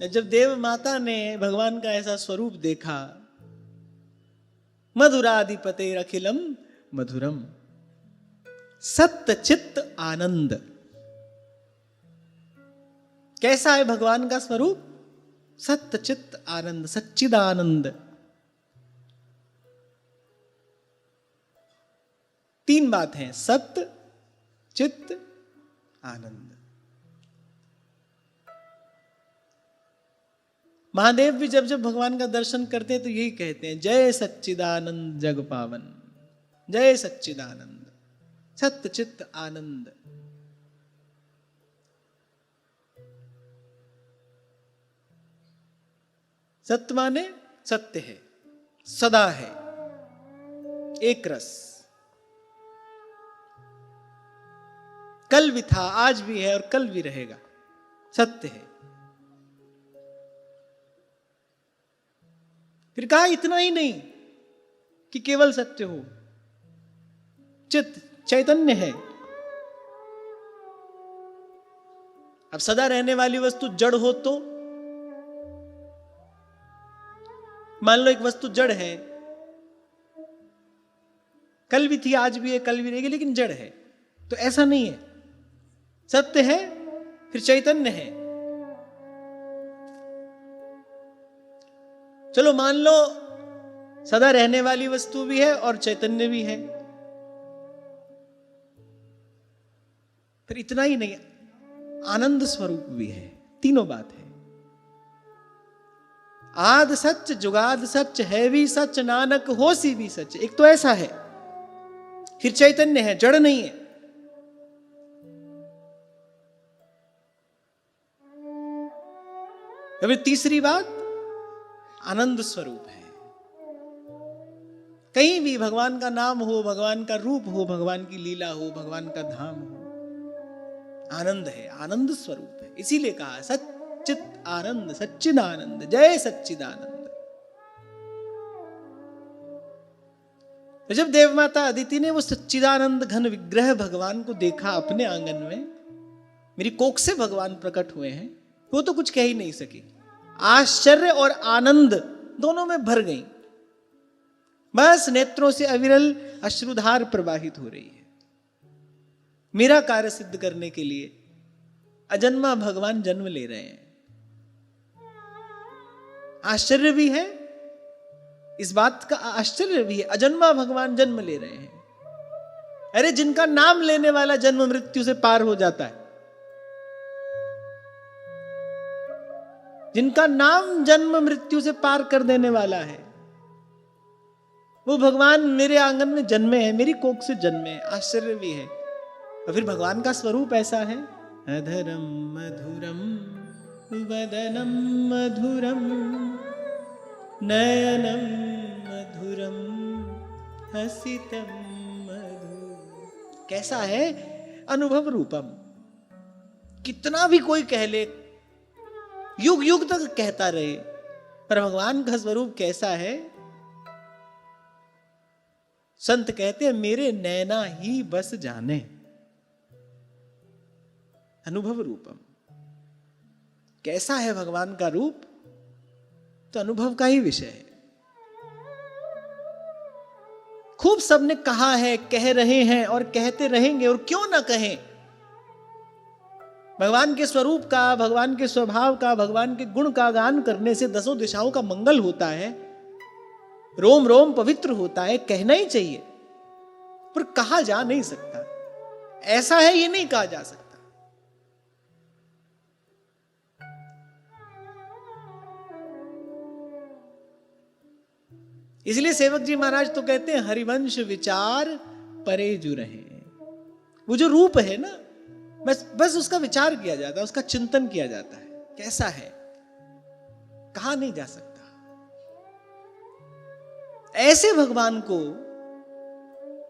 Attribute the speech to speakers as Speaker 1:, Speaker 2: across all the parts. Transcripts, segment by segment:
Speaker 1: जब देव माता ने भगवान का ऐसा स्वरूप देखा, मधुराधिपते अखिलम मधुरम, सत्य चित्त आनंद। कैसा है भगवान का स्वरूप? सत्य चित्त आनंद, सच्चिदानंद। 3 बात है, सत्य चित्त आनंद। महादेव भी जब जब भगवान का दर्शन करते हैं तो यही कहते हैं, जय सच्चिदानंद जग पावन, जय सच्चिदानंद, सत्य चित्त आनंद। सत्य माने सत्य है, सदा है, एक रस, कल भी था, आज भी है और कल भी रहेगा, सत्य है। फिर कहा इतना ही नहीं कि केवल सत्य हो, चित्त चैतन्य है। अब सदा रहने वाली वस्तु जड़ हो तो, मान लो एक वस्तु जड़ है, कल भी थी, आज भी है, कल भी रहेगी, लेकिन जड़ है, तो ऐसा नहीं है। सत्य है फिर चैतन्य है। चलो मान लो सदा रहने वाली वस्तु भी है और चैतन्य भी है, फिर इतना ही नहीं, आनंद स्वरूप भी है। तीनों बात है। आद सच जुगाद सच, है भी सच, नानक होसी भी सच। एक तो ऐसा है, फिर चैतन्य है, जड़ नहीं है। अभी तीसरी बात, आनंद स्वरूप है। कहीं भी भगवान का नाम हो, भगवान का रूप हो, भगवान की लीला हो, भगवान का धाम हो, आनंद है, आनंद स्वरूप है। इसीलिए कहा सच्चित आनंद, सच्चिदानंद, जय सच्चिदानंद। तो जब देव माता अदिति ने वो सच्चिदानंद घन विग्रह भगवान को देखा अपने आंगन में, मेरी कोख से भगवान प्रकट हुए हैं, वो तो कुछ कह ही नहीं सकी। आश्चर्य और आनंद दोनों में भर गई, बस नेत्रों से अविरल अश्रुधार प्रवाहित हो रही है। मेरा कार्य सिद्ध करने के लिए अजन्मा भगवान जन्म ले रहे हैं। आश्चर्य भी है, इस बात का आश्चर्य भी है, अजन्मा भगवान जन्म ले रहे हैं। अरे जिनका नाम लेने वाला जन्म मृत्यु से पार हो जाता है, जिनका नाम जन्म मृत्यु से पार कर देने वाला है, वो भगवान मेरे आंगन में जन्मे हैं, मेरी कोख से जन्मे हैं। आश्चर्य भी है। और फिर भगवान का स्वरूप ऐसा है, अधरम मधुरम वदनम मधुरम नयनम मधुरम हसितम मधुर। कैसा है? अनुभव रूपम। कितना भी कोई कह ले, युग युग तक कहता रहे, पर भगवान का स्वरूप कैसा है? संत कहते हैं मेरे नैना ही बस जाने। अनुभव रूपम। कैसा है भगवान का रूप? तो अनुभव का ही विषय है। खूब सबने कहा है, कह रहे हैं और कहते रहेंगे, और क्यों ना कहें। भगवान के स्वरूप का, भगवान के स्वभाव का, भगवान के गुण का गान करने से 10 दिशाओं का मंगल होता है, रोम रोम पवित्र होता है, कहना ही चाहिए, पर कहा जा नहीं सकता। ऐसा है ये नहीं कहा जा सकता। इसलिए सेवक जी महाराज तो कहते हैं हरिवंश विचार परे जु रहे। वो जो रूप है ना, बस उसका विचार किया जाता है, उसका चिंतन किया जाता है, कैसा है, कहा नहीं जा सकता। ऐसे भगवान को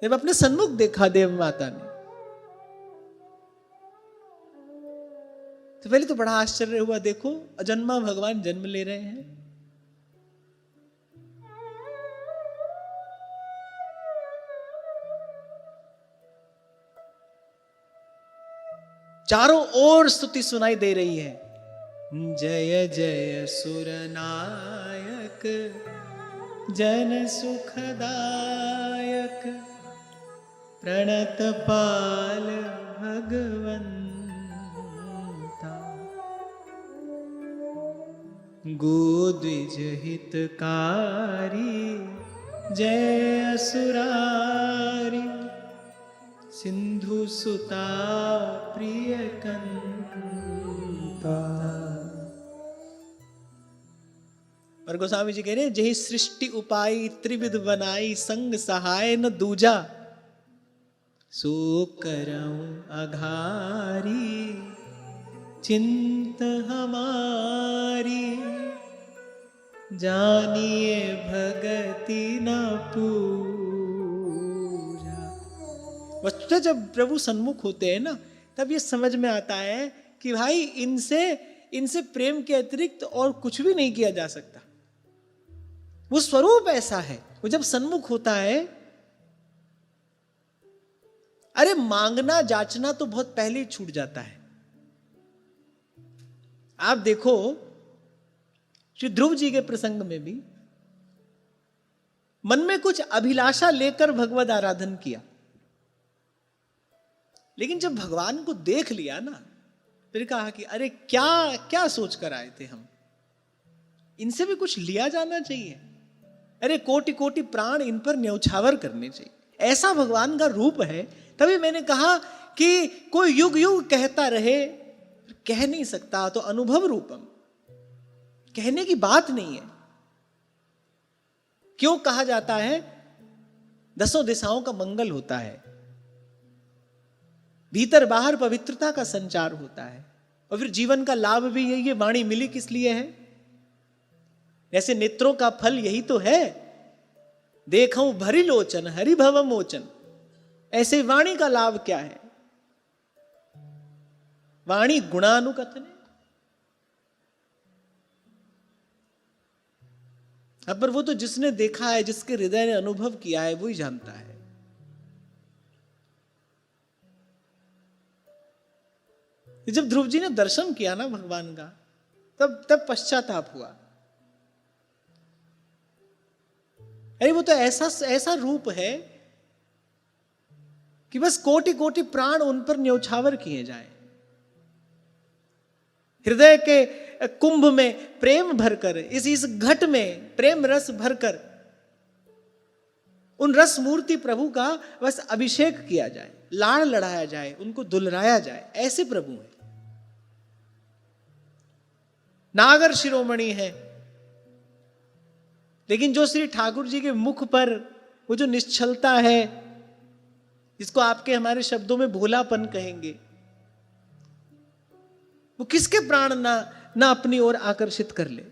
Speaker 1: जब अपने सन्मुख देखा देव माता ने, तो पहले तो बड़ा आश्चर्य हुआ। देखो अजन्मा भगवान जन्म ले रहे हैं। चारों ओर स्तुति सुनाई दे रही है, जय जय सुरनायक जन सुखदायक प्रणत पाल भगवंता गोद्विज हितकारी जय असुरारी सिंधु सुता प्रिय कंता। और गोस्वामी जी कह रहे हैं जही सृष्टि उपाई त्रिविध बनाई संग सहाय न दूजा सो करऊं अघारी चिंत हमारी जानिए भगति न पूजा। वस्तुतः जब प्रभु सन्मुख होते हैं ना तब ये समझ में आता है कि भाई इनसे प्रेम के अतिरिक्त और कुछ भी नहीं किया जा सकता। वो स्वरूप ऐसा है, वो जब सन्मुख होता है, अरे मांगना जाचना तो बहुत पहले ही छूट जाता है। आप देखो श्री ध्रुव जी के प्रसंग में भी मन में कुछ अभिलाषा लेकर भगवद आराधन किया, लेकिन जब भगवान को देख लिया ना फिर कहा कि अरे क्या क्या सोच कर आए थे हम, इनसे भी कुछ लिया जाना चाहिए। अरे कोटि कोटि प्राण इन पर न्यौछावर करने चाहिए। ऐसा भगवान का रूप है। तभी मैंने कहा कि कोई युग युग कहता रहे कह नहीं सकता, तो अनुभव रूपम कहने की बात नहीं है। क्यों कहा जाता है दसों दिशाओं का मंगल होता है, भीतर बाहर पवित्रता का संचार होता है, और फिर जीवन का लाभ भी यही है। वाणी मिली किस लिए है? ऐसे नेत्रों का फल यही तो है, देखूं भरी लोचन हरि भव मोचन। ऐसे वाणी का लाभ क्या है? वाणी गुणानुकथन है। अब पर वो तो जिसने देखा है, जिसके हृदय ने अनुभव किया है, वो ही जानता है। जब ध्रुव जी ने दर्शन किया ना भगवान का, तब पश्चाताप हुआ। अरे वो तो ऐसा रूप है कि बस कोटि कोटि प्राण उन पर न्यौछावर किए जाए। हृदय के कुंभ में प्रेम भरकर, इस घट में प्रेम रस भरकर उन रस मूर्ति प्रभु का बस अभिषेक किया जाए, लाड़ लड़ाया जाए, उनको दुलराया जाए। ऐसे प्रभु हैं। नागर शिरोमणि है, लेकिन जो श्री ठाकुर जी के मुख पर वो जो निश्चलता है, जिसको आपके हमारे शब्दों में भोलापन कहेंगे, वो किसके प्राण ना अपनी ओर आकर्षित कर ले।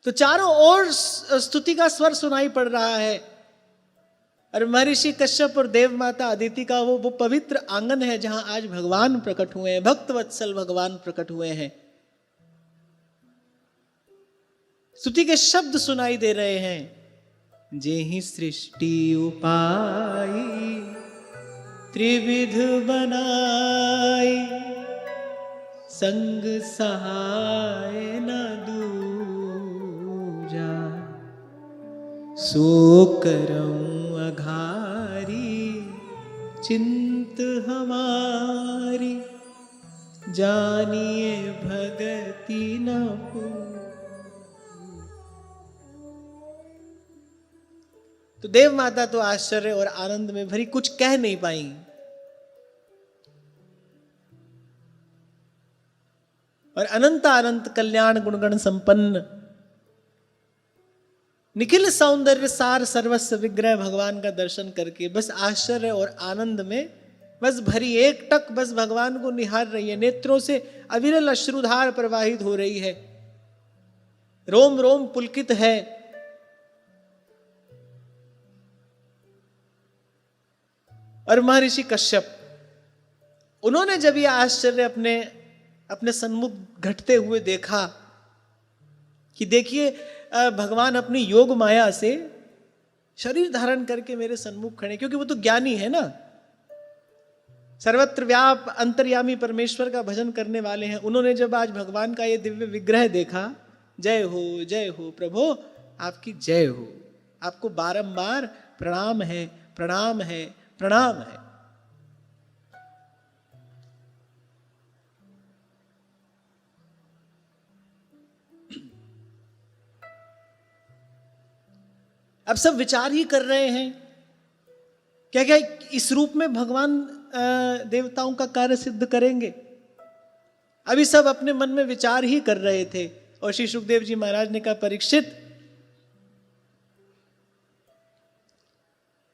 Speaker 1: तो चारों ओर स्तुति का स्वर सुनाई पड़ रहा है। और महर्षि कश्यप और देव माता अदिति का वो पवित्र आंगन है जहां आज भगवान प्रकट हुए हैं, भक्त वत्सल भगवान प्रकट हुए हैं। स्तुति के शब्द सुनाई दे रहे हैं। जेहि सृष्टि उपाई त्रिविध बनाई संग सहाय न दूजा सो करऊं अघारी चिंत हमारी जानिए भगति न पूजा। तो देव माता तो आश्चर्य और आनंद में भरी कुछ कह नहीं पाई। और अनंत अनंत कल्याण गुणगण संपन्न निखिल सौंदर्य सार सर्वस्व विग्रह भगवान का दर्शन करके बस आश्चर्य और आनंद में बस भरी एक टक बस भगवान को निहार रही है। नेत्रों से अविरल अश्रुधार प्रवाहित हो रही है, रोम रोम पुलकित है। और महर्षि कश्यप, उन्होंने जब यह आश्चर्य अपने सन्मुख घटते हुए देखा कि देखिए भगवान अपनी योग माया से शरीर धारण करके मेरे सन्मुख खड़े, क्योंकि वो तो ज्ञानी है ना, सर्वत्र व्याप अंतर्यामी परमेश्वर का भजन करने वाले हैं, उन्होंने जब आज भगवान का ये दिव्य विग्रह देखा, जय हो प्रभु, आपकी जय हो, आपको बारंबार प्रणाम है, प्रणाम है, प्रणाम है। अब सब विचार ही कर रहे हैं, क्या क्या इस रूप में भगवान देवताओं का कार्य सिद्ध करेंगे। अभी सब अपने मन में विचार ही कर रहे थे, और श्री सुखदेव जी महाराज ने कहा, परीक्षित,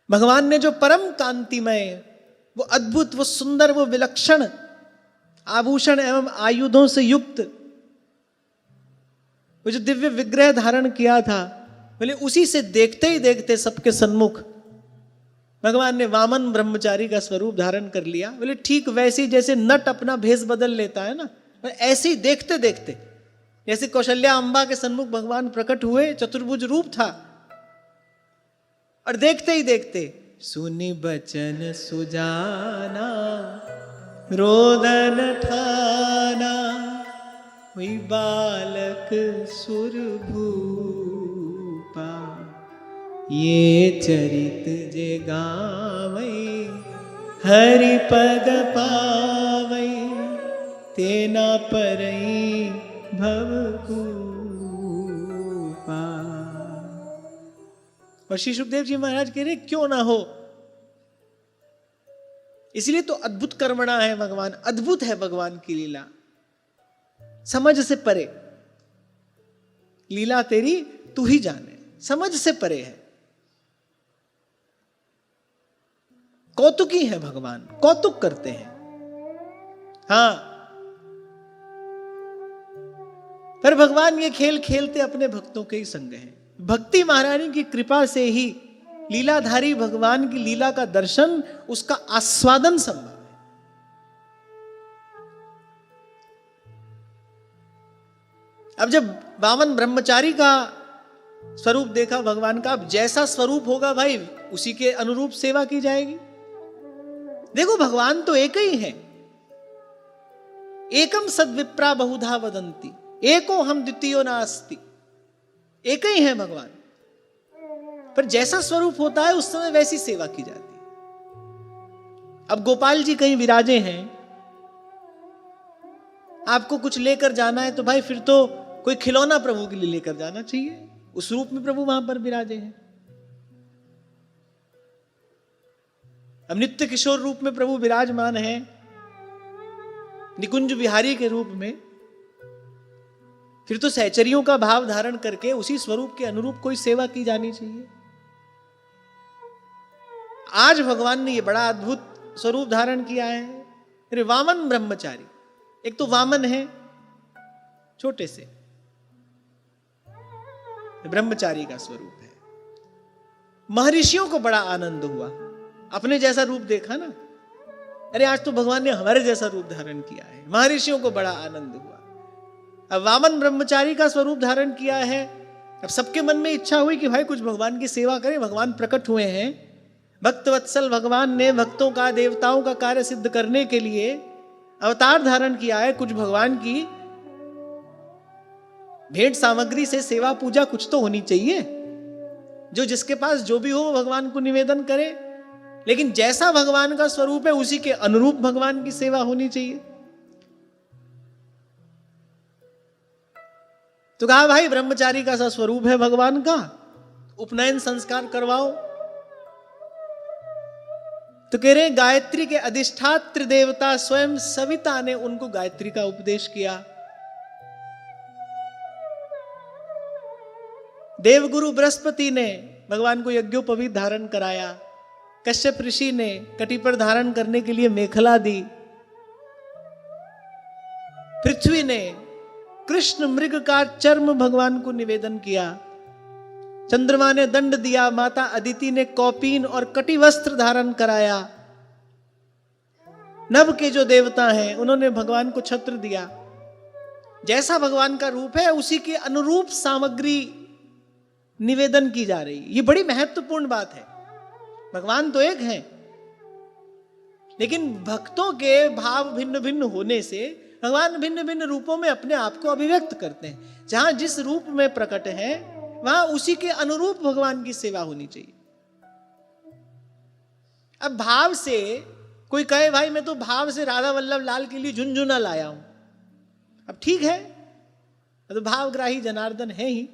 Speaker 1: भगवान ने जो परम कांतिमय, वो अद्भुत, वो सुंदर, वो विलक्षण आभूषण एवं आयुधों से युक्त वो जो दिव्य विग्रह धारण किया था, बोले उसी से देखते ही देखते सबके सन्मुख भगवान ने वामन ब्रह्मचारी का स्वरूप धारण कर लिया। बोले ठीक वैसे ही जैसे नट अपना भेष बदल लेता है ना, ऐसे ही देखते देखते, जैसे कौशल्या अंबा के सन्मुख भगवान प्रकट हुए, चतुर्भुज रूप था, और देखते ही देखते सुनि बचन सुजाना रोदन ठाना, हुई बालक सुरभूपा, ये चरित जे गावै, हरि पद पावै, तेना परई भवकूपा। और श्री सुखदेव जी महाराज कह रहे क्यों ना हो, इसलिए तो अद्भुत कर्मणा है भगवान, अद्भुत है भगवान की लीला, समझ से परे लीला तेरी तू ही जाने, समझ से परे है। कौतुकी है भगवान, कौतुक करते हैं, हां, पर भगवान ये खेल खेलते अपने भक्तों के ही संग हैं। भक्ति महारानी की कृपा से ही लीलाधारी भगवान की लीला का दर्शन, उसका आस्वादन संभव है। अब जब वामन ब्रह्मचारी का स्वरूप देखा भगवान का, अब जैसा स्वरूप होगा भाई उसी के अनुरूप सेवा की जाएगी। देखो भगवान तो एक ही है, एकम सद्विप्रा बहुधा वदंती, एको हम द्वितीयो नास्ति, एक ही है भगवान, पर जैसा स्वरूप होता है उस समय वैसी सेवा की जाती है। अब गोपाल जी कहीं विराजे हैं, आपको कुछ लेकर जाना है तो भाई फिर तो कोई खिलौना प्रभु के लिए लेकर जाना चाहिए, उस रूप में प्रभु वहां पर विराजे हैं। अब नित्य किशोर रूप में प्रभु विराजमान है, निकुंज विहारी के रूप में, फिर तो सहचरियों का भाव धारण करके उसी स्वरूप के अनुरूप कोई सेवा की जानी चाहिए। आज भगवान ने ये बड़ा अद्भुत स्वरूप धारण किया है। अरे वामन ब्रह्मचारी, एक तो वामन है छोटे से, ब्रह्मचारी का स्वरूप है। महर्षियों को बड़ा आनंद हुआ, अपने जैसा रूप देखा ना, अरे आज तो भगवान ने हमारे जैसा रूप धारण किया है, महर्षियों को बड़ा आनंद हुआ। अब वामन ब्रह्मचारी का स्वरूप धारण किया है, अब सबके मन में इच्छा हुई कि भाई कुछ भगवान की सेवा करें, भगवान प्रकट हुए हैं, भक्त वत्सल भगवान ने भक्तों का, देवताओं का कार्य सिद्ध करने के लिए अवतार धारण किया है, कुछ भगवान की भेंट सामग्री से सेवा पूजा कुछ तो होनी चाहिए, जो जिसके पास जो भी हो वो भगवान को निवेदन करे, लेकिन जैसा भगवान का स्वरूप है उसी के अनुरूप भगवान की सेवा होनी चाहिए। तो कहा भाई ब्रह्मचारी का सा स्वरूप है भगवान का, उपनयन संस्कार करवाओ। तो कह रहे गायत्री के अधिष्ठात्र देवता स्वयं सविता ने उनको गायत्री का उपदेश किया। देवगुरु बृहस्पति ने भगवान को यज्ञोपवीत धारण कराया, कश्यप ऋषि ने कटी पर धारण करने के लिए मेखला दी, पृथ्वी ने कृष्ण मृग का चर्म भगवान को निवेदन किया, चंद्रमा ने दंड दिया, माता अदिति ने कौपीन और कटी वस्त्र धारण कराया, नभ के जो देवता हैं उन्होंने भगवान को छत्र दिया। जैसा भगवान का रूप है उसी के अनुरूप सामग्री निवेदन की जा रही। ये बड़ी महत्वपूर्ण बात है। भगवान तो एक है, लेकिन भक्तों के भाव भिन्न भिन्न होने से भगवान भिन्न भिन्न रूपों में अपने आप को अभिव्यक्त करते हैं। जहां जिस रूप में प्रकट है वहां उसी के अनुरूप भगवान की सेवा होनी चाहिए। अब भाव से कोई कहे भाई मैं तो भाव से राधा वल्लभ लाल के लिए झुनझुना लाया हूं, अब ठीक है, तो भावग्राही जनार्दन है ही।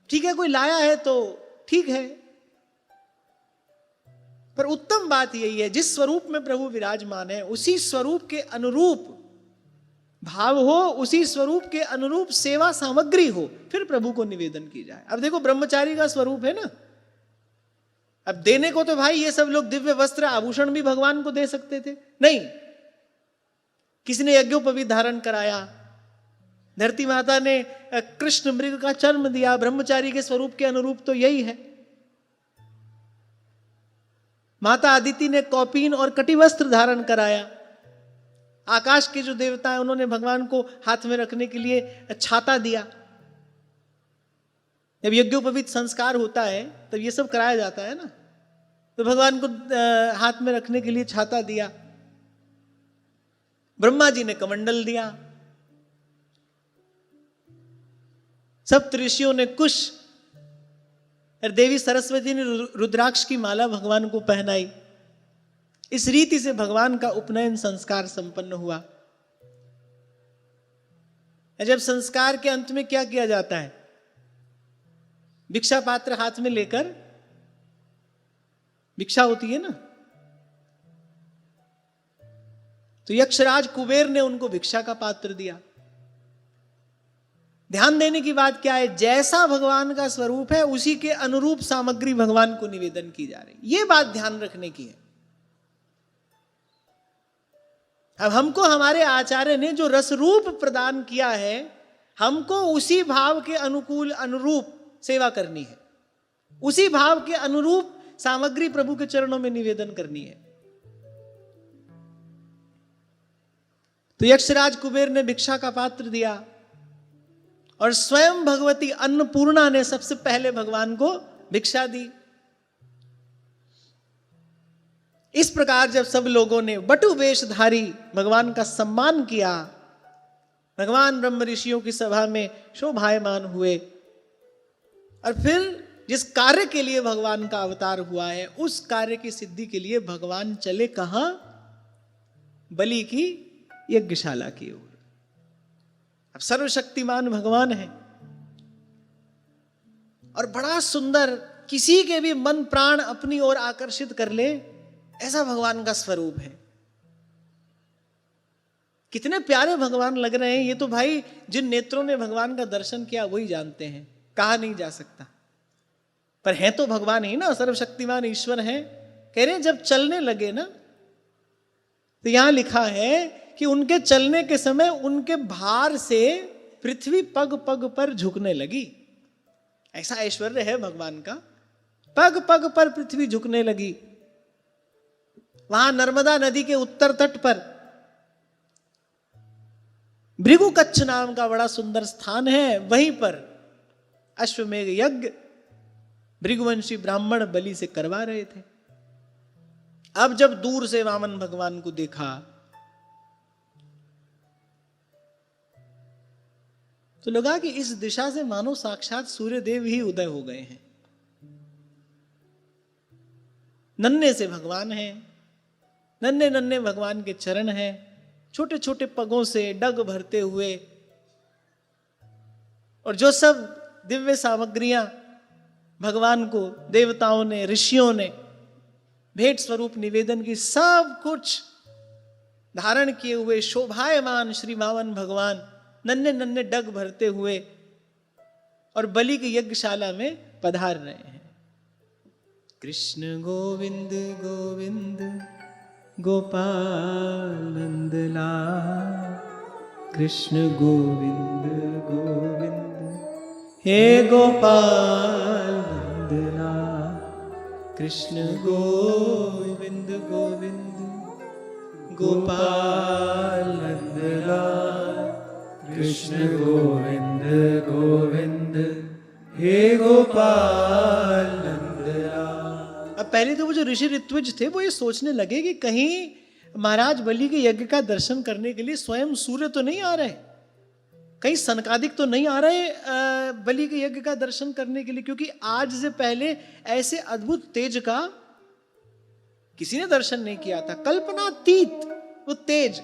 Speaker 1: ठीक है, कोई लाया है तो ठीक है, पर उत्तम बात यही है जिस स्वरूप में प्रभु विराजमान है उसी स्वरूप के अनुरूप भाव हो, उसी स्वरूप के अनुरूप सेवा सामग्री हो, फिर प्रभु को निवेदन की जाए। अब देखो ब्रह्मचारी का स्वरूप है ना, अब देने को तो भाई ये सब लोग दिव्य वस्त्र आभूषण भी भगवान को दे सकते थे, नहीं, किसी ने यज्ञोपवीत धारण कराया, धरती माता ने कृष्ण मृग का जन्म दिया, ब्रह्मचारी के स्वरूप के अनुरूप तो यही है। माता अदिति ने कौपीन और कटिवस्त्र धारण कराया, आकाश के जो देवता हैं उन्होंने भगवान को हाथ में रखने के लिए छाता दिया। जब यज्ञोपवीत संस्कार होता है तब ये सब कराया जाता है ना, तो भगवान को हाथ में रखने के लिए छाता दिया। ब्रह्मा जी ने कमंडल दिया, सप्त ऋषियों ने कुश, और देवी सरस्वती ने रुद्राक्ष की माला भगवान को पहनाई। इस रीति से भगवान का उपनयन संस्कार संपन्न हुआ। जब संस्कार के अंत में क्या किया जाता है, भिक्षा पात्र हाथ में लेकर, भिक्षा होती है ना, तो यक्षराज कुबेर ने उनको भिक्षा का पात्र दिया। ध्यान देने की बात क्या है, जैसा भगवान का स्वरूप है उसी के अनुरूप सामग्री भगवान को निवेदन की जा रही, ये बात ध्यान रखने की है। अब हमको हमारे आचार्य ने जो रस रूप प्रदान किया है, हमको उसी भाव के अनुकूल अनुरूप सेवा करनी है, उसी भाव के अनुरूप सामग्री प्रभु के चरणों में निवेदन करनी है। तो यक्षराज कुबेर ने भिक्षा का पात्र दिया और स्वयं भगवती अन्नपूर्णा ने सबसे पहले भगवान को भिक्षा दी। इस प्रकार जब सब लोगों ने वटु वेशधारी भगवान का सम्मान किया, भगवान ब्रह्म ऋषियों की सभा में शोभायमान हुए, और फिर जिस कार्य के लिए भगवान का अवतार हुआ है उस कार्य की सिद्धि के लिए भगवान चले कहां, बलि की यज्ञशाला की ओर। अब सर्वशक्तिमान भगवान है और बड़ा सुंदर, किसी के भी मन प्राण अपनी ओर आकर्षित कर ले, ऐसा भगवान का स्वरूप है। कितने प्यारे भगवान लग रहे हैं, ये तो भाई जिन नेत्रों ने भगवान का दर्शन किया वही जानते हैं, कहा नहीं जा सकता। पर हैं तो भगवान ही ना, सर्वशक्तिमान ईश्वर हैं। कह रहे हैं जब चलने लगे ना, तो यहां लिखा है कि उनके चलने के समय उनके भार से पृथ्वी पग पग पर झुकने लगी। ऐसा ऐश्वर्य है भगवान का, पग पग पर पृथ्वी झुकने लगी। वहां नर्मदा नदी के उत्तर तट पर भृगु कच्छ नाम का बड़ा सुंदर स्थान है, वहीं पर अश्वमेघ यज्ञ भृगुवंशी ब्राह्मण बलि से करवा रहे थे। अब जब दूर से वामन भगवान को देखा तो लगा कि इस दिशा से मानो साक्षात सूर्य देव ही उदय हो गए हैं। नन्हे से भगवान हैं, नन्हे नन्हे भगवान के चरण हैं, छोटे छोटे पगों से डग भरते हुए, और जो सब दिव्य सामग्रियां भगवान को देवताओं ने, ऋषियों ने भेंट स्वरूप निवेदन की, सब कुछ धारण किए हुए शोभायमान श्री वामन भगवान नन्हे नन्हे डग भरते हुए और बलि की यज्ञशाला में पधार रहे हैं। कृष्ण गोविंद गोविंद गोपाल नंदलाल, कृष्ण गोविंद गोविंद हे गोपाल नंदलाल, कृष्ण गोविंद गोविंद गोपाल नंदलाल, कृष्ण गोविंद गोविंद हे गोपाल नंदलाल। अब पहले तो वो जो ऋषि ऋत्विज थे वो ये सोचने लगे कि कहीं महाराज बलि के यज्ञ का दर्शन करने के लिए स्वयं सूर्य तो नहीं आ रहे, कहीं सनकादिक तो नहीं आ रहे बलि के यज्ञ का दर्शन करने के लिए, क्योंकि आज से पहले ऐसे अद्भुत तेज का किसी ने दर्शन नहीं किया था। कल्पनातीत वो तेज,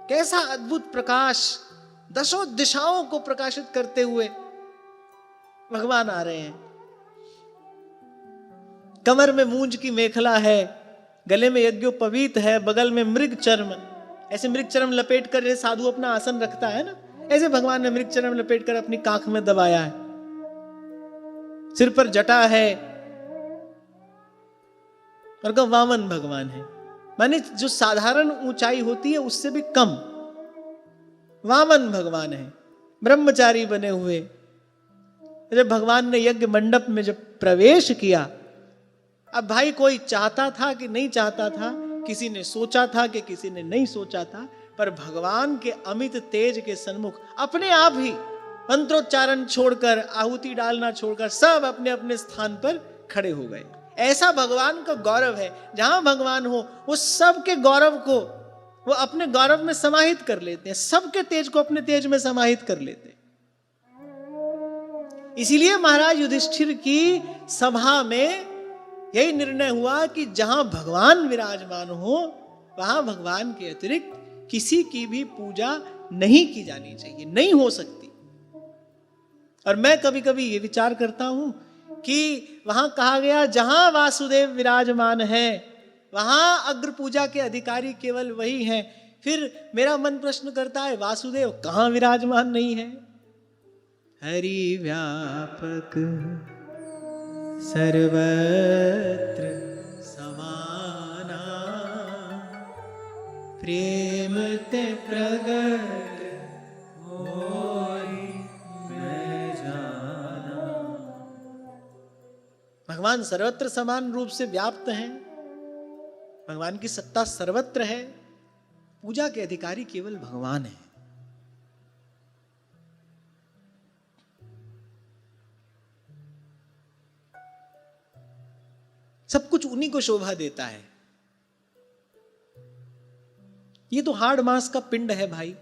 Speaker 1: कैसा अद्भुत प्रकाश, दशों दिशाओं को प्रकाशित करते हुए भगवान आ रहे हैं। कमर में मूंज की मेखला है, गले में यज्ञोपवीत है, बगल में मृग चर्म, ऐसे मृग चर्म लपेट कर जैसे साधु अपना आसन रखता है ना, ऐसे भगवान ने मृग चर्म लपेट कर अपनी काख में दबाया है। सिर पर जटा है और का वामन भगवान है, माने जो साधारण ऊंचाई होती है उससे भी कम वामन भगवान है, ब्रह्मचारी बने हुए। जब भगवान ने यज्ञ मंडप में जब प्रवेश किया, अब भाई कोई चाहता था कि नहीं चाहता था, किसी ने सोचा था कि किसी ने नहीं सोचा था, पर भगवान के अमित तेज के सन्मुख अपने आप ही मंत्रोच्चारण छोड़कर, आहुति डालना छोड़कर सब अपने अपने स्थान पर खड़े हो गए। ऐसा भगवान का गौरव है, जहां भगवान हो वो सबके गौरव को वो अपने गौरव में समाहित कर लेते हैं, सबके तेज को अपने तेज में समाहित कर लेते हैं। इसीलिए महाराज युधिष्ठिर की सभा में यही निर्णय हुआ कि जहां भगवान विराजमान हो वहां भगवान के अतिरिक्त किसी की भी पूजा नहीं की जानी चाहिए, नहीं हो सकती। और मैं कभी कभी ये विचार करता हूं कि वहां कहा गया जहां वासुदेव विराजमान है वहां अग्र पूजा के अधिकारी केवल वही हैं। फिर मेरा मन प्रश्न करता है, वासुदेव कहां विराजमान नहीं है? हरि व्यापक सर्वत्र समाना, प्रेम ते प्रगट होई मैं जाना। भगवान सर्वत्र समान रूप से व्याप्त हैं, भगवान की सत्ता सर्वत्र है, पूजा के अधिकारी केवल भगवान है। सब कुछ उन्हीं को शोभा देता है। ये तो हाड़ मांस का पिंड है भाई,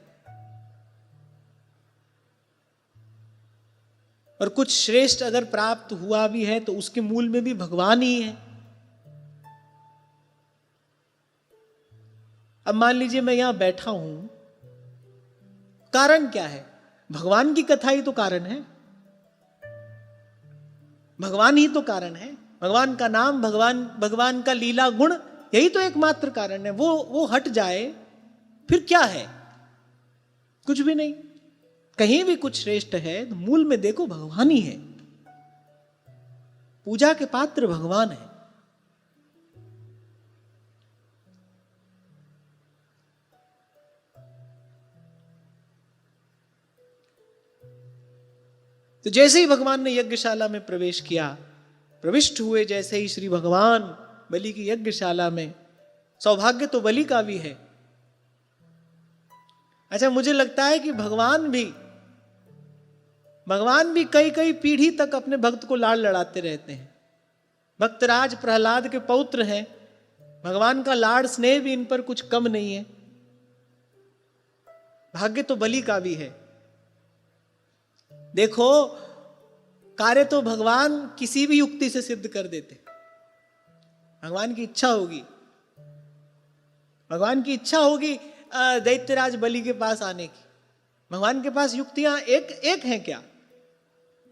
Speaker 1: और कुछ श्रेष्ठ अगर प्राप्त हुआ भी है तो उसके मूल में भी भगवान ही है। अब मान लीजिए मैं यहां बैठा हूं, कारण क्या है? भगवान की कथा ही तो कारण है, भगवान ही तो कारण है। भगवान का नाम, भगवान का लीला गुण, यही तो एकमात्र कारण है। वो हट जाए फिर क्या है? कुछ भी नहीं। कहीं भी कुछ श्रेष्ठ है तो मूल में देखो भगवान ही है, पूजा के पात्र भगवान है। तो जैसे ही भगवान ने यज्ञशाला में प्रवेश किया, प्रविष्ट हुए जैसे ही श्री भगवान बलि की यज्ञशाला में, सौभाग्य तो बलि का भी है। अच्छा, मुझे लगता है कि भगवान भी कई कई पीढ़ी तक अपने भक्त को लाड़ लड़ाते रहते हैं। भक्तराज प्रहलाद के पौत्र हैं, भगवान का लाड़ स्नेह भी इन पर कुछ कम नहीं है। भाग्य तो बलि का भी है। देखो, कार्य तो भगवान किसी भी युक्ति से सिद्ध कर देते। भगवान की इच्छा होगी दैत्यराज बलि के पास आने की। भगवान के पास युक्तियां एक हैं क्या?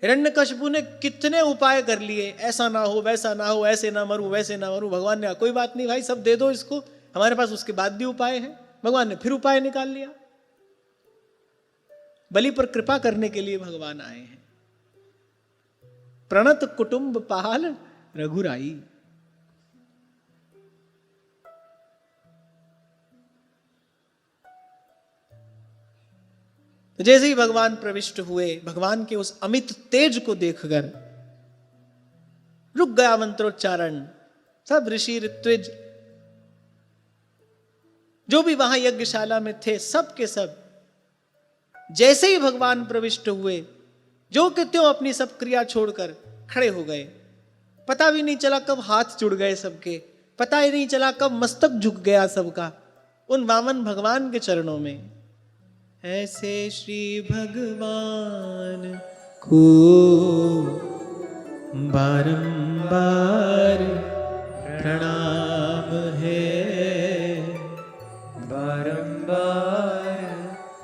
Speaker 1: हिरण्यकशिपु ने कितने उपाय कर लिए, ऐसा ना हो, वैसा ना हो, ऐसे ना मरूं, वैसे ना मरूं। भगवान ने कोई बात नहीं भाई, सब दे दो इसको, हमारे पास उसके बाद भी उपाय है। भगवान ने फिर उपाय निकाल लिया। बलि पर कृपा करने के लिए भगवान आए हैं। प्रणत कुटुंब पाल रघुराई। तो जैसे ही भगवान प्रविष्ट हुए, भगवान के उस अमित तेज को देखकर रुक गया मंत्रोच्चारण। सब ऋषि ऋत्विज जो भी वहां यज्ञशाला में थे, सब के सब जैसे ही भगवान प्रविष्ट हुए, जो कि त्यों अपनी सब क्रिया छोड़कर खड़े हो गए। पता भी नहीं चला कब हाथ जुड़ गए सबके, पता ही नहीं चला कब मस्तक झुक गया सबका उन वामन भगवान के चरणों में। ऐसे श्री भगवान को बारंबार प्रणाम है, बारंबार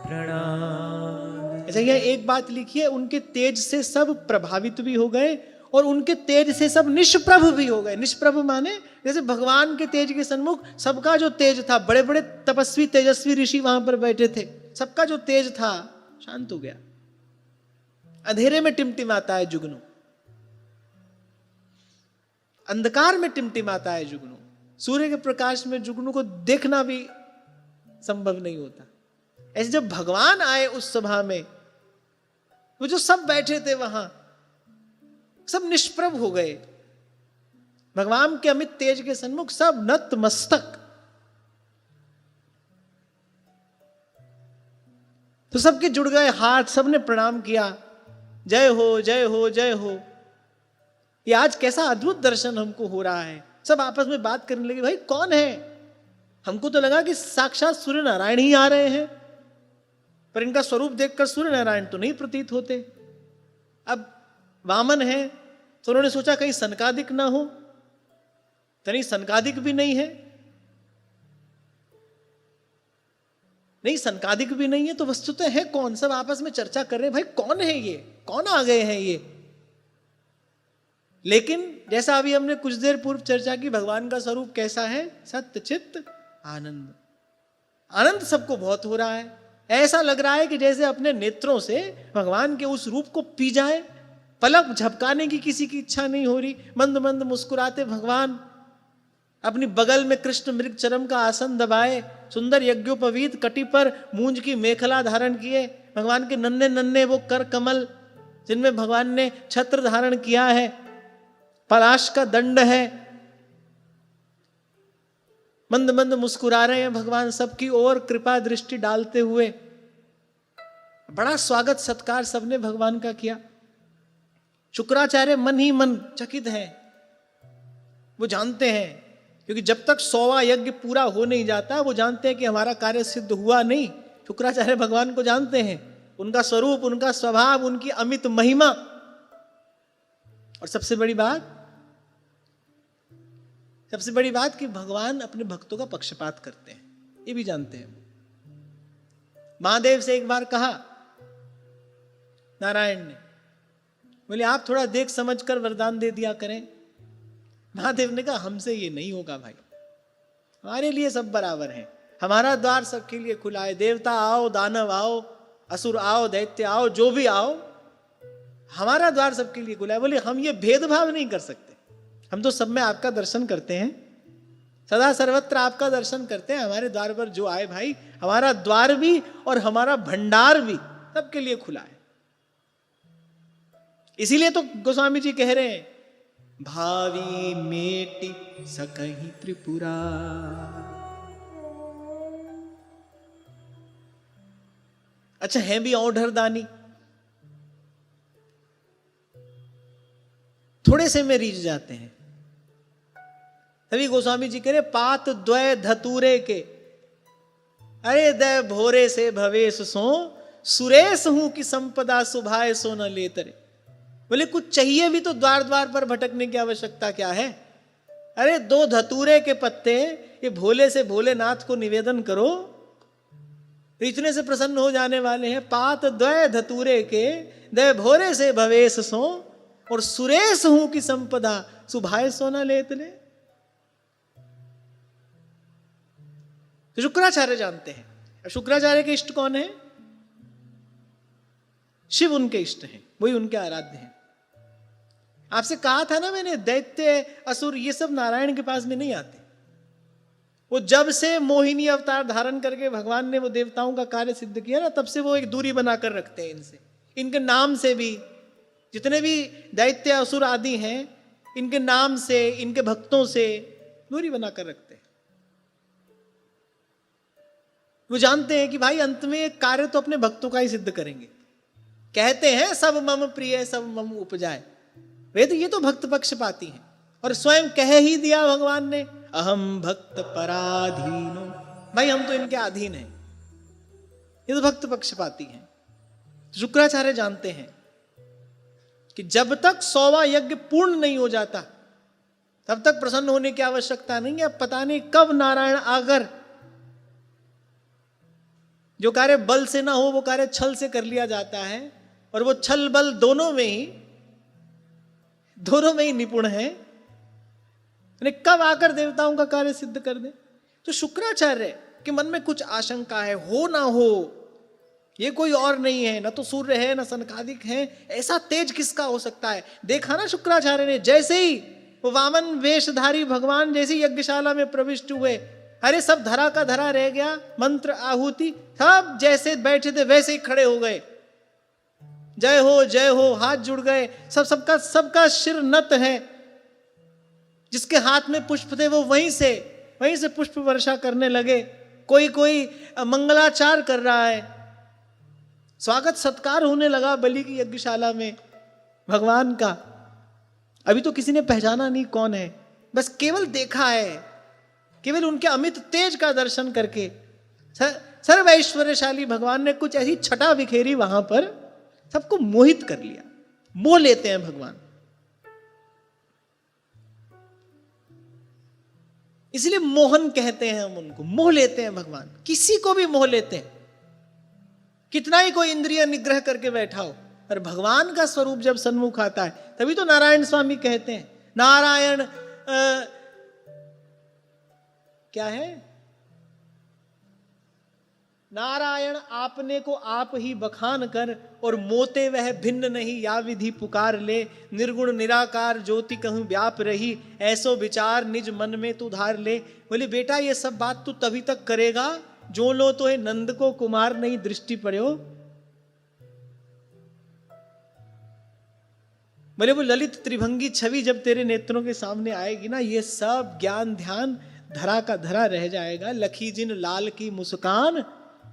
Speaker 1: प्रणाम। अच्छा, यह एक बात लिखिए, उनके तेज से सब प्रभावित भी हो गए और उनके तेज से सब निष्प्रभ भी हो गए। निष्प्रभ माने जैसे भगवान के तेज के सन्मुख सबका जो तेज था, बड़े बड़े तपस्वी तेजस्वी ऋषि वहां पर बैठे थे, सबका जो तेज था शांत हो गया। अंधेरे में टिमटिमाता है जुगनू, अंधकार में टिमटिमाता है जुगनू, सूर्य के प्रकाश में जुगनू को देखना भी संभव नहीं होता। ऐसे जब भगवान आए उस सभा में, वो जो सब बैठे थे वहां सब निष्प्रभ हो गए। भगवान के अमित तेज के सन्मुख सब नतमस्तक। तो सबके जुड़ गए हाथ, सबने प्रणाम किया, जय हो जय हो जय हो। ये आज कैसा अद्भुत दर्शन हमको हो रहा है। सब आपस में बात करने लगे, भाई कौन है? हमको तो लगा कि साक्षात सूर्य नारायण ही आ रहे हैं, पर इनका स्वरूप देखकर सूर्य नारायण तो नहीं प्रतीत होते। अब वामन है तो उन्होंने सोचा कहीं सनकादिक ना हो, तो नहीं सनकादिक भी नहीं है, नहीं सनकादिक भी नहीं है, तो वस्तुतः है कौन? सब आपस में चर्चा कर रहे हैं, भाई कौन है ये, कौन आ गए हैं ये। लेकिन जैसा अभी हमने कुछ देर पूर्व चर्चा की, भगवान का स्वरूप कैसा है? सत्य चित्त आनंद। आनंद सबको बहुत हो रहा है, ऐसा लग रहा है कि जैसे अपने नेत्रों से भगवान के उस रूप को पी जाए। पलक झपकाने की किसी की इच्छा नहीं हो रही। मंद मंद मुस्कुराते भगवान अपनी बगल में कृष्ण मृग चरम का आसन दबाए, सुंदर यज्ञोपवीत कटी पर मूंज की मेखला धारण किए, भगवान के नन्हे नन्हे वो कर कमल जिनमें भगवान ने छत्र धारण किया है, पलाश का दंड है, मंद मंद मुस्कुरा रहे हैं भगवान सबकी ओर कृपा दृष्टि डालते हुए। बड़ा स्वागत सत्कार सबने भगवान का किया। शुक्राचार्य मन ही मन चकित हैं। वो जानते हैं, क्योंकि जब तक 100वां यज्ञ पूरा हो नहीं जाता, वो जानते हैं कि हमारा कार्य सिद्ध हुआ नहीं। शुक्राचार्य भगवान को जानते हैं, उनका स्वरूप, उनका स्वभाव, उनकी अमित महिमा। और सबसे बड़ी बात कि भगवान अपने भक्तों का पक्षपात करते हैं, ये भी जानते हैं। महादेव से एक बार कहा नारायण ने, बोले आप थोड़ा देख समझ कर वरदान दे दिया करें। महादेव ने कहा हमसे ये नहीं होगा भाई, हमारे लिए सब बराबर हैं, हमारा द्वार सबके लिए खुला है। देवता आओ, दानव आओ, असुर आओ, दैत्य आओ, जो भी आओ, हमारा द्वार सबके लिए खुला है। बोले हम ये भेदभाव नहीं कर सकते, हम तो सब में आपका दर्शन करते हैं, सदा सर्वत्र आपका दर्शन करते हैं। हमारे द्वार पर जो आए भाई, हमारा द्वार भी और हमारा भंडार भी सबके लिए खुला है। इसीलिए तो गोस्वामी जी कह रहे हैं, भावी मेटी सकहि त्रिपुरा। अच्छा है भी औढ़र दानी, थोड़े से में रीझ जाते हैं। तभी गोस्वामी जी कह रहे पात द्वय धतूरे के, अरे दय भोरे से भवेश सो, सुरेश हूं कि संपदा सुभाए सो न लेतरे। बोले कुछ चाहिए भी तो द्वार द्वार पर भटकने की आवश्यकता क्या है? अरे 2 धतूरे के पत्ते ये भोले से भोलेनाथ को निवेदन करो, तो इतने से प्रसन्न हो जाने वाले हैं। पात द्वय धतूरे के, दय भोरे से भवेश सो, और सुरेश हूं कि संपदा सुभाए सो न लेतरे। तो शुक्राचार्य जानते हैं। शुक्राचार्य के इष्ट कौन है? शिव उनके इष्ट हैं, वही उनके आराध्य हैं। आपसे कहा था ना मैंने, दैत्य असुर ये सब नारायण के पास में नहीं आते। वो जब से मोहिनी अवतार धारण करके भगवान ने वो देवताओं का कार्य सिद्ध किया ना, तब से वो एक दूरी बनाकर रखते हैं इनसे। इनके नाम से भी, जितने भी दैत्य असुर आदि हैं, इनके नाम से, इनके भक्तों से दूरी बनाकर रखते हैं। वो जानते हैं कि भाई अंत में एक कार्य तो अपने भक्तों का ही सिद्ध करेंगे। कहते हैं सब मम प्रिय सब मम उपजाए, वे तो ये तो भक्त पक्षपाती हैं। और स्वयं कह ही दिया भगवान ने, अहम भक्त पराधीनो, भाई हम तो इनके अधीन हैं, ये तो भक्त पक्षपाती हैं। शुक्राचार्य जानते हैं कि जब तक 100वां यज्ञ पूर्ण नहीं हो जाता तब तक प्रसन्न होने की आवश्यकता नहीं है। पता नहीं कब नारायण आकर जो कार्य बल से ना हो वो कार्य छल से कर लिया जाता है, और वो छल बल दोनों में ही निपुण है, कब आकर देवताओं का कार्य सिद्ध कर दे। तो शुक्राचार्य के मन में कुछ आशंका है, हो ना हो, ये कोई और नहीं है, ना तो सूर्य है ना सनकादिक है, ऐसा तेज किसका हो सकता है। देखा ना शुक्राचार्य ने, जैसे ही वो वामन वेशधारी भगवान जैसे यज्ञशाला में प्रविष्ट हुए, अरे सब धरा का धरा रह गया, मंत्र आहुति सब जैसे बैठे थे वैसे ही खड़े हो गए, जय हो, हाथ जुड़ गए, सबका सिर नत है। जिसके हाथ में पुष्प थे वो वहीं से पुष्प वर्षा करने लगे। कोई मंगलाचार कर रहा है, स्वागत सत्कार होने लगा बलि की यज्ञशाला में भगवान का। अभी तो किसी ने पहचाना नहीं कौन है, बस केवल देखा है, केवल उनके अमित तेज का दर्शन करके सर्व ऐश्वर्यशाली भगवान ने कुछ ऐसी छटा बिखेरी वहां पर, सबको मोहित कर लिया। मोह लेते हैं भगवान, इसलिए मोहन कहते हैं हम उनको, मोह लेते हैं भगवान, किसी को भी मोह लेते हैं। कितना ही कोई इंद्रिय निग्रह करके बैठा हो, पर भगवान का स्वरूप जब सन्मुख आता है तभी तो नारायण स्वामी कहते हैं, नारायण क्या है, नारायण आपने को आप ही बखान कर, और मोते वह भिन्न नहीं या विधि पुकार ले, निर्गुण निराकार ज्योति कहूं व्याप रही, ऐसो विचार निज मन में तू धार ले। बोले बेटा ये सब बात तू तभी तक करेगा जो लो तो है नंद को कुमार नहीं दृष्टि पड़ो। बोले वो ललित त्रिभंगी छवि जब तेरे नेत्रों के सामने आएगी ना, ये सब ज्ञान ध्यान धरा का धरा रह जाएगा। लखी जिन लाल की मुस्कान,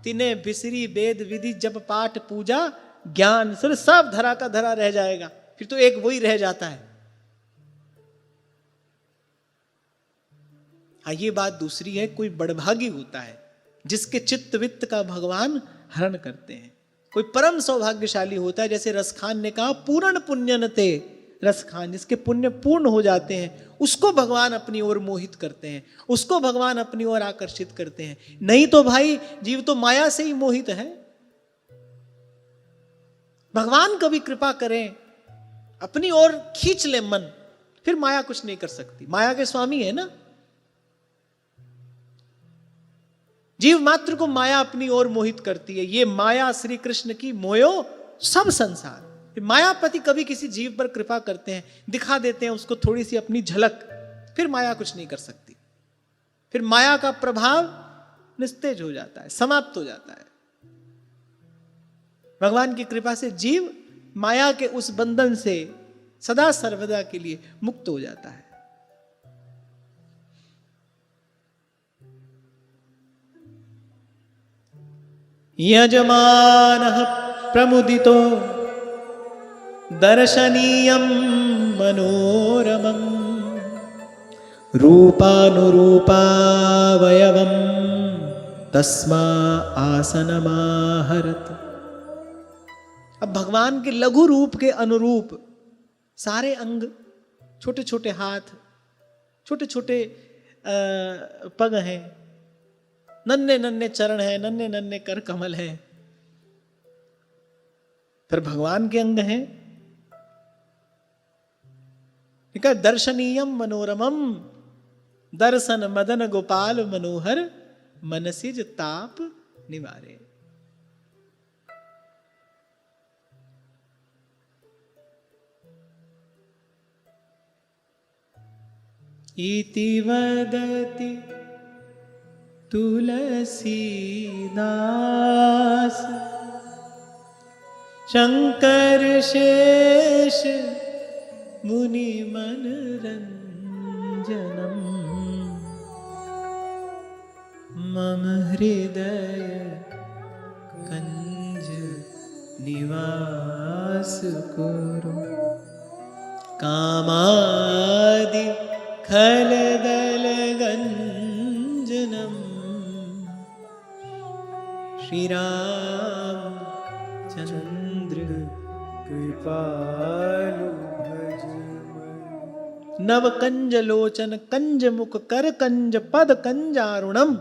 Speaker 1: तिने बिसरी वेद विधि जब पाठ पूजा ज्ञान, सब धरा का धरा रह जाएगा, फिर तो एक वही रह जाता है। हाँ ये बात दूसरी है, कोई बड़भागी होता है जिसके चित्त वित्त का भगवान हरण करते हैं। कोई परम सौभाग्यशाली होता है, जैसे रसखान ने कहा पूर्ण पुण्यनते रसखान, जिसके पुण्य पूर्ण हो जाते हैं उसको भगवान अपनी ओर मोहित करते हैं, उसको भगवान अपनी ओर आकर्षित करते हैं। नहीं तो भाई जीव तो माया से ही मोहित है। भगवान कभी कृपा करें, अपनी ओर खींच ले मन, फिर माया कुछ नहीं कर सकती। माया के स्वामी है ना, जीव मात्र को माया अपनी ओर मोहित करती है। ये माया श्री कृष्ण की मोयो सब संसार। मायापति कभी किसी जीव पर कृपा करते हैं, दिखा देते हैं उसको थोड़ी सी अपनी झलक, फिर माया कुछ नहीं कर सकती, फिर माया का प्रभाव निस्तेज हो जाता है, समाप्त हो जाता है। भगवान की कृपा से जीव माया के उस बंधन से सदा सर्वदा के लिए मुक्त हो जाता है। यजमानः प्रमुदितो दर्शनीयं मनोरमं रूपानुरूपावयवं तस्मा आसनमाहरत। अब भगवान के लघु रूप के अनुरूप सारे अंग, छोटे छोटे हाथ, छोटे छोटे पग हैं, नन्हे नन्हे चरण हैं, नन्हे नन्हे कर कमल हैं, फिर भगवान के अंग हैं। दर्शनीयम मनोरमम दर्शन मदन गोपाल मनोहर मनसिज ताप निवारे। इति वदति तुलसीदास शंकर शेष मुनि मनरंजनम मम हृदय कंज निवास कुरु कामादि फल दल गंजनम श्री राम चंद्र
Speaker 2: कृपालु भज
Speaker 1: नव कंज लोचन कंज मुख कर कंज पद कंजारुणम।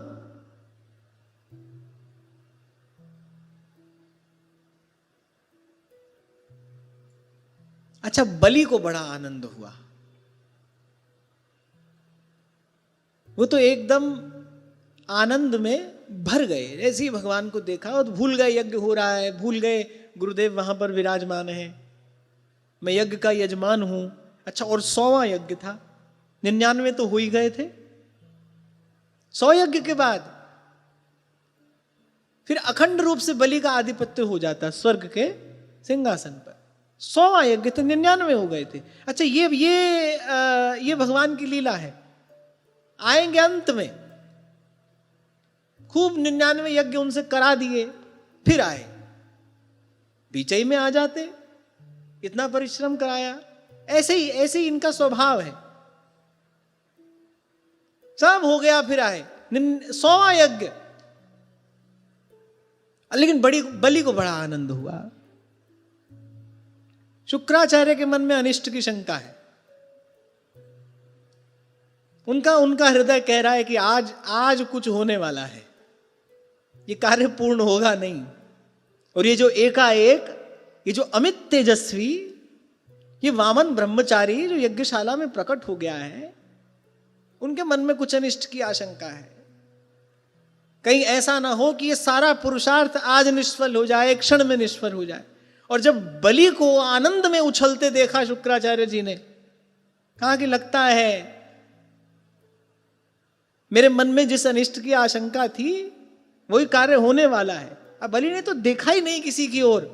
Speaker 1: अच्छा, बलि को बड़ा आनंद हुआ। वो तो एकदम आनंद में भर गए। जैसे ही भगवान को देखा और भूल गए यज्ञ हो रहा है, भूल गए गुरुदेव वहां पर विराजमान है, मैं यज्ञ का यजमान हूं। अच्छा, और 100वां यज्ञ था, 99 तो हो ही गए थे। 100 यज्ञ के बाद फिर अखंड रूप से बलि का आधिपत्य हो जाता स्वर्ग के सिंहासन पर। 100वां यज्ञ थे, 99 हो गए थे। अच्छा, ये भगवान की लीला है। आएंगे अंत में, खूब 99 यज्ञ उनसे करा दिए, फिर आए, बीच ही में आ जाते, इतना परिश्रम कराया। ऐसे ही इनका स्वभाव है। सब हो गया, फिर आए 100वां यज्ञ। लेकिन बलि को बड़ा आनंद हुआ। शुक्राचार्य के मन में अनिष्ट की शंका है। उनका हृदय कह रहा है कि आज कुछ होने वाला है, ये कार्य पूर्ण होगा नहीं। और ये जो एकाएक, ये जो अमित तेजस्वी, ये वामन ब्रह्मचारी जो यज्ञशाला में प्रकट हो गया है, उनके मन में कुछ अनिष्ट की आशंका है। कहीं ऐसा ना हो कि ये सारा पुरुषार्थ आज निष्फल हो जाए, एक क्षण में निष्फल हो जाए। और जब बलि को आनंद में उछलते देखा शुक्राचार्य जी ने, कहा कि लगता है मेरे मन में जिस अनिष्ट की आशंका थी वही कार्य होने वाला है। अब बलि ने तो देखा ही नहीं किसी की ओर।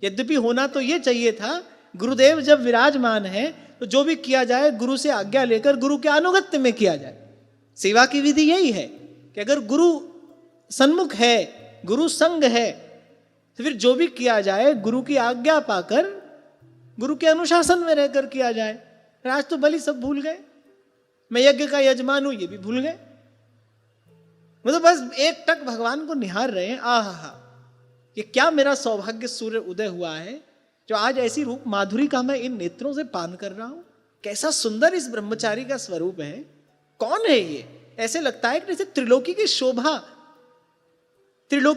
Speaker 1: यद्यपि होना तो ये चाहिए था, गुरुदेव जब विराजमान है तो जो भी किया जाए गुरु से आज्ञा लेकर गुरु के अनुगत्य में किया जाए। सेवा की विधि यही है कि अगर गुरु सन्मुख है, गुरु संग है, तो फिर जो भी किया जाए गुरु की आज्ञा पाकर, गुरु के अनुशासन में रहकर किया जाए। आज तो बलि सब भूल गए, मैं यज्ञ का यजमान हूं ये भी भूल गए। मतलब बस एक टक भगवान को निहार रहे हैं। आहा, ये क्या मेरा सौभाग्य सूर्य उदय हुआ है जो आज ऐसी रूप माधुरी का मैं इन नेत्रों से पान कर रहा हूं। कैसा सुंदर इस ब्रह्मचारी का स्वरूप है। कौन है ये? ऐसे लगता है कि जैसे त्रिलोकी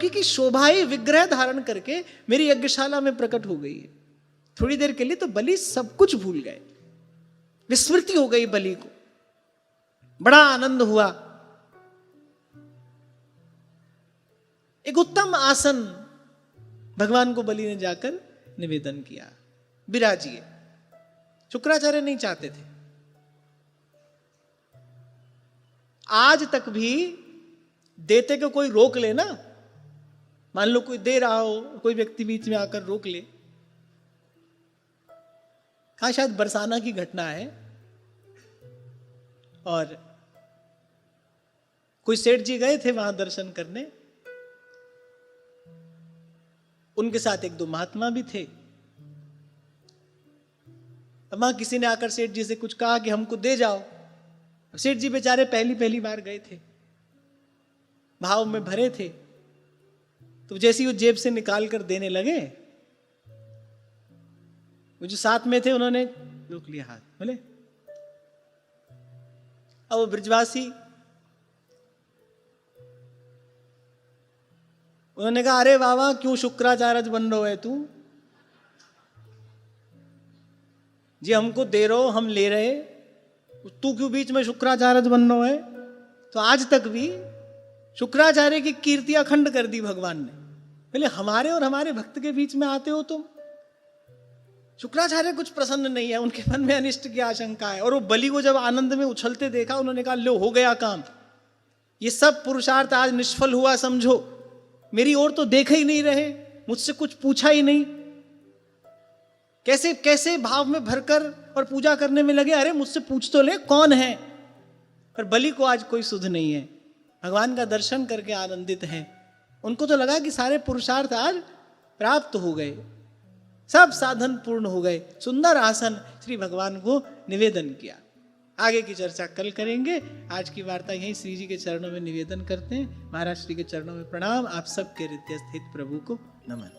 Speaker 1: की शोभा ही विग्रह धारण करके मेरी यज्ञशाला में प्रकट हो गई है। थोड़ी देर के लिए तो बलि सब कुछ भूल गए, विस्मृति हो गई बलि को। बड़ा आनंद हुआ। एक उत्तम आसन भगवान को बलि ने जाकर निवेदन किया, विराजिए। शुक्राचार्य नहीं चाहते थे। आज तक भी देते को कोई रोक ले ना, मान लो कोई दे रहा हो, कोई व्यक्ति बीच में आकर रोक ले। कहा शायद बरसाना की घटना है, और कोई सेठ जी गए थे वहां दर्शन करने। उनके साथ एक दो महात्मा भी थे। अब वहां किसी ने आकर सेठ जी से कुछ कहा कि हमको दे जाओ। सेठ जी बेचारे पहली बार गए थे, भाव में भरे थे। तो जैसे ही वो जेब से निकाल कर देने लगे, वो जो साथ में थे उन्होंने रोक लिया हाथ। बोले, अब वो ब्रजवासी, उन्होंने कहा, अरे बाबा क्यों शुक्राचार्य बन रहे है तू जी, हमको दे रहो, हम ले रहे, तू क्यों बीच में शुक्राचार्य बन रहा है? तो आज तक भी शुक्राचार्य की कीर्ति अखंड कर दी भगवान ने। पहले हमारे और हमारे भक्त के बीच में आते हो तुम। शुक्राचार्य कुछ प्रसन्न नहीं है, उनके मन में अनिष्ट की आशंका है। और वो बलि को जब आनंद में उछलते देखा, उन्होंने कहा, लो हो गया काम, ये सब पुरुषार्थ आज निष्फल हुआ समझो। मेरी ओर तो देख ही नहीं रहे, मुझसे कुछ पूछा ही नहीं, कैसे कैसे भाव में भरकर और पूजा करने में लगे। अरे मुझसे पूछ तो ले कौन है। पर बलि को आज कोई सुध नहीं है, भगवान का दर्शन करके आनंदित हैं। उनको तो लगा कि सारे पुरुषार्थ आज प्राप्त हो गए, सब साधन पूर्ण हो गए। सुंदर आसन श्री भगवान को निवेदन किया। आगे की चर्चा कल करेंगे। आज की वार्ता यहीं श्री जी के चरणों में निवेदन करते हैं। महाराज श्री के चरणों में प्रणाम। आप सबके हृदय स्थित प्रभु को नमन।